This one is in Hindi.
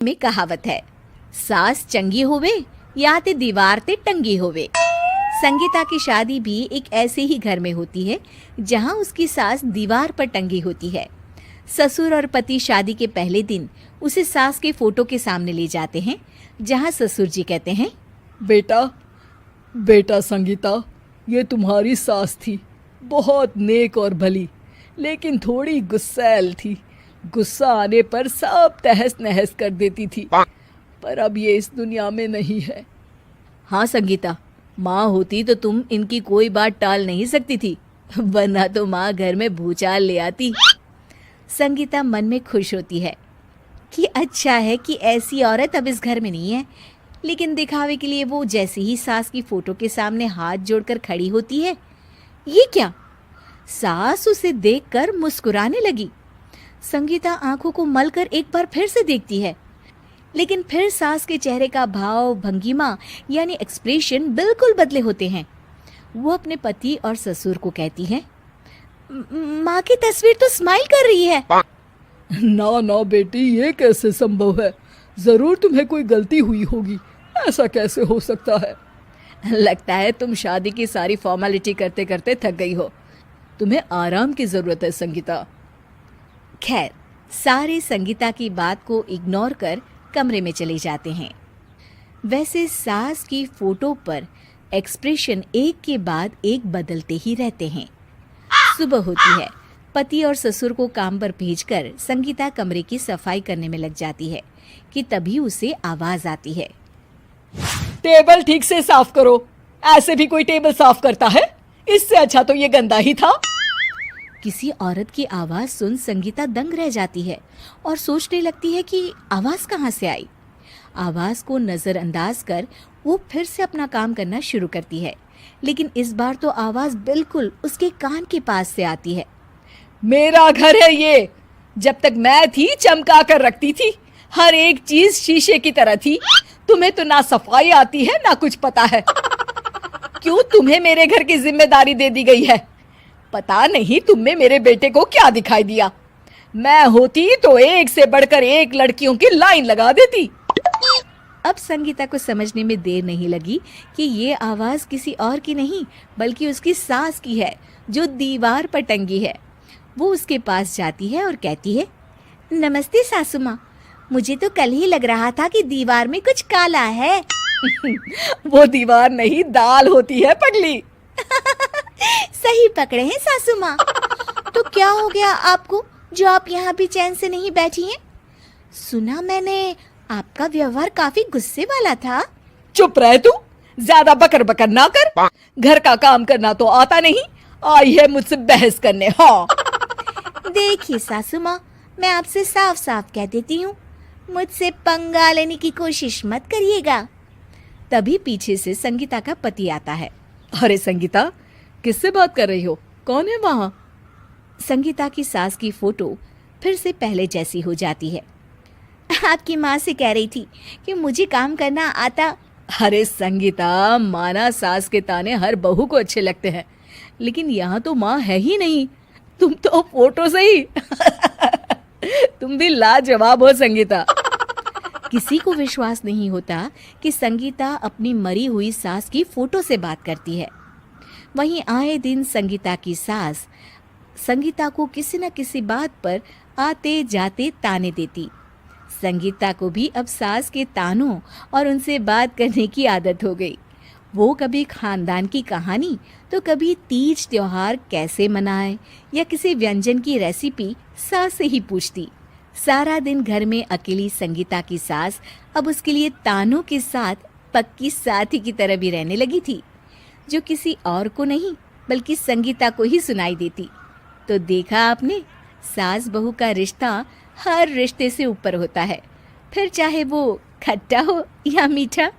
में कहावत है, सास चंगी होवे या ते दीवार ते टंगी होवे। संगीता की शादी भी एक ऐसे ही घर में होती है जहां उसकी सास दीवार पर टंगी होती है। ससुर और पति शादी के पहले दिन उसे सास के फोटो के सामने ले जाते हैं, जहां ससुर जी कहते हैं, बेटा बेटा संगीता, ये तुम्हारी सास थी, बहुत नेक और भली, लेकिन थोड़ी गुस्सैल थी। गुस्सा आने पर सब तहस नहस कर देती थी, पर अब ये इस दुनिया में नहीं है। हाँ संगीता, माँ होती तो तुम इनकी कोई बात टाल नहीं सकती थी, वरना तो माँ घर में भूचाल ले आती। संगीता मन में खुश होती है कि अच्छा है कि ऐसी औरत अब इस घर में नहीं है, लेकिन दिखावे के लिए वो जैसे ही सास की फोटो के सामने हाथ जोड़कर खड़ी होती है, ये क्या? सास उसे देखकर मुस्कुराने लगी। संगीता आंखों को मलकर एक बार फिर से देखती है, लेकिन फिर सास के चेहरे का भाव, भंगिमा यानी एक्सप्रेशन बिल्कुल बदले होते हैं। वो अपने पति और ससुर को कहती है, माँ की तस्वीर तो स्माइल कर रही है। ना ना बेटी, ये कैसे संभव है? जरूर तुम्हें कोई गलती हुई होगी, ऐसा कैसे हो सकता है? लगता है तुम शादी की सारी फॉर्मेलिटी करते करते थक गई हो, तुम्हें आराम की जरूरत है संगीता। खैर, सारे संगीता की बात को इग्नोर कर कमरे में चले जाते हैं। वैसे सास की फोटो पर एक्सप्रेशन एक के बाद एक बदलते ही रहते हैं। सुबह होती है, पति और ससुर को काम पर भेजकर संगीता कमरे की सफाई करने में लग जाती है कि तभी उसे आवाज आती है, टेबल ठीक से साफ करो। ऐसे भी कोई टेबल साफ करता है? इससे अच्छा तो ये गंदा ही था। किसी औरत की आवाज सुन संगीता दंग रह जाती है और सोचने लगती है कि आवाज कहाँ से आई। आवाज को नजरअंदाज कर वो फिर से अपना काम करना शुरू करती है, लेकिन इस बार तो आवाज बिल्कुल उसके कान के पास से आती है। मेरा घर है ये, जब तक मैं थी चमका कर रखती थी, हर एक चीज शीशे की तरह थी। तुम्हें तो ना सफाई आती है ना कुछ पता है। क्यों तुम्हें मेरे घर की जिम्मेदारी दे दी गई है? पता नहीं तुम में मेरे बेटे को क्या दिखाई दिया। मैं होती तो एक से बढ़कर एक लड़कियों की लाइन लगा देती। अब संगीता को समझने में देर नहीं लगी कि ये आवाज किसी और की नहीं बल्कि उसकी सास की है, जो दीवार पर टंगी है। वो उसके पास जाती है और कहती है, नमस्ते सासू माँ, मुझे तो कल ही लग रहा था कि दीवार में कुछ काला है। वो दीवार नहीं, दाल होती है पगली। सही पकड़े हैं सासू माँ। तो क्या हो गया आपको जो आप यहाँ भी चैन से नहीं बैठी हैं? सुना मैंने आपका व्यवहार काफी गुस्से वाला था। चुप रह तू, ज्यादा बकर बकर ना कर। घर का काम करना तो आता नहीं, आई है मुझसे बहस करने। हाँ देखिए सासू माँ, मैं आपसे साफ साफ कह देती हूँ, मुझसे पंगा लेने की कोशिश मत करिएगा। तभी पीछे से संगीता का पति आता है। अरे संगीता, किससे बात कर रही हो? कौन है वहाँ? संगीता की सास की फोटो फिर से पहले जैसी हो जाती है। आपकी माँ से कह रही थी कि मुझे काम करना आता। अरे संगीता, माना सास के ताने हर बहू को अच्छे लगते हैं, लेकिन यहाँ तो माँ है ही नहीं, तुम तो फोटो से ही। तुम भी लाजवाब हो संगीता। किसी को विश्वास नहीं होता कि संगीता अपनी मरी हुई सास की फोटो से बात करती है। वहीं आए दिन संगीता की सास संगीता को किसी न किसी बात पर आते जाते ताने देती। संगीता को भी अब सास के तानों और उनसे बात करने की आदत हो गई। वो कभी खानदान की कहानी तो कभी तीज त्योहार कैसे मनाए या किसी व्यंजन की रेसिपी सास से ही पूछती। सारा दिन घर में अकेली संगीता की सास अब उसके लिए तानों के साथ पक्की साथी की तरह भी रहने लगी थी, जो किसी और को नहीं बल्कि संगीता को ही सुनाई देती। तो देखा आपने, सास बहू का रिश्ता हर रिश्ते से ऊपर होता है, फिर चाहे वो खट्टा हो या मीठा।